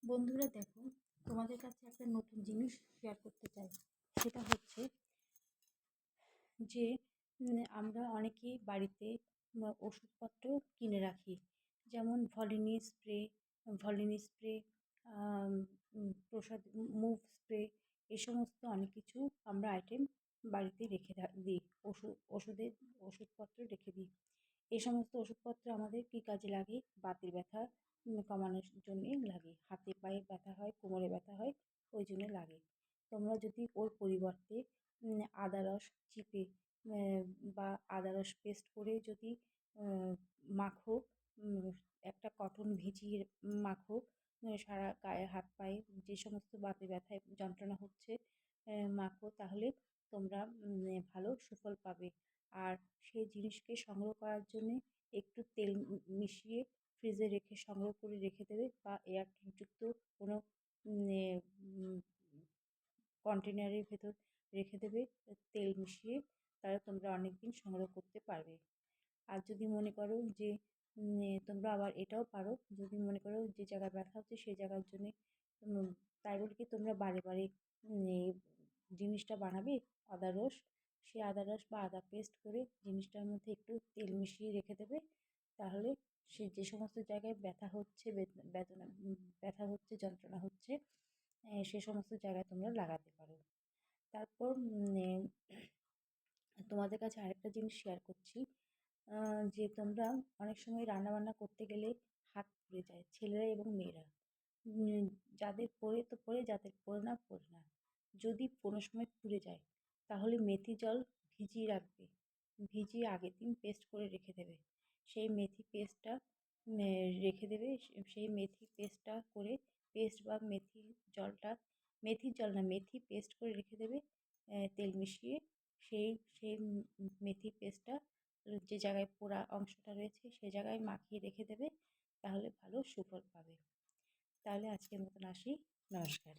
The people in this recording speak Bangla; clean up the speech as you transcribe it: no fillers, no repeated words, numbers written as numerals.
বন্ধুরা দেখো, তোমাদের কাছে একটা নতুন জিনিস শেয়ার করতে চাই। সেটা হচ্ছে যে আমরা অনেকেই বাড়িতে ওষুধপত্র কিনে রাখি, যেমন ভলিনি স্প্রে, প্রসাদ মুভ স্প্রে, এই সমস্ত অনেক কিছু আমরা আইটেম বাড়িতে রেখে দিই। ওষুধপত্র রেখে দিই। এই সমস্ত ওষুধপত্র আমাদের কি কাজে লাগে? বাতের ব্যথা কমানোর জন্যে লাগে। হাতে পায়ে ব্যথা হয়, কোমরে ব্যথা হয়, ওই জন্য লাগে। তোমরা যদি ওর পরিবর্তে আদা রস চিপে বা আদা রস পেস্ট করে যদি মাখো, একটা কটন ভিজিয়ে মাখো, সারা গায়ে হাত পায়ে যে সমস্ত বাতে ব্যথায় যন্ত্রণা হচ্ছে মাখো, তাহলে তোমরা ভালো সুফল পাবে। আর সেই জিনিসকে সংগ্রহ করার জন্যে একটু তেল মিশিয়ে ফ্রিজে সংগ্রহ করে রেখে দেবে, বা এয়ারটাইটযুক্ত কোনো কন্টেনারের ভেতর রেখে দেবে তেল মিশিয়ে। তাহলে তোমরা অনেক দিন সংগ্রহ করতে পারবে। আর যদি মনে করো যে তোমরা আবার এটাও পারো, যদি মনে করো যে জায়গায় ব্যথা হচ্ছে সেই জায়গার জন্যে, তাই বলে কি তোমরা বারে বারে জিনিসটা বানাবে আদা রস, সেই আদা রস বা আদা পেস্ট করে জিনিসটার মধ্যে একটু তেল মিশিয়ে রেখে দেবে। তাহলে সে যে সমস্ত জায়গায় ব্যথা হচ্ছে, বেদনা ব্যথা হচ্ছে, যন্ত্রণা হচ্ছে, সে সমস্ত জায়গায় তোমরা লাগাতে পারো। তারপর তোমাদের কাছে আরেকটা জিনিস শেয়ার করছি, যে তোমরা অনেক সময় রান্নাবান্না করতে গেলে হাত পুড়ে যায়, ছেলেরা এবং মেয়েরা। যাদের পড়ে তো পড়ে, যাদের পড়ে না পড়ে না। যদি কোনো সময় পুড়ে যায়, তাহলে মেথি জল ভিজিয়ে রাখবে, ভিজিয়ে আগের দিন পেস্ট করে রেখে দেবে। সেই মেথি পেস্টটা রেখে দেবে। সেই মেথি পেস্টটা করে, পেস্ট বা মেথি জলটা, মেথির জল না, মেথি পেস্ট করে রেখে দেবে তেল মিশিয়ে। সেই সেই মেথি পেস্টটা যে জায়গায় পোড়া অংশটা রয়েছে সে জায়গায় মাখিয়ে রেখে দেবে, তাহলে ভালো সুফল পাবে। তাহলে আজকের মতন আসি। নমস্কার।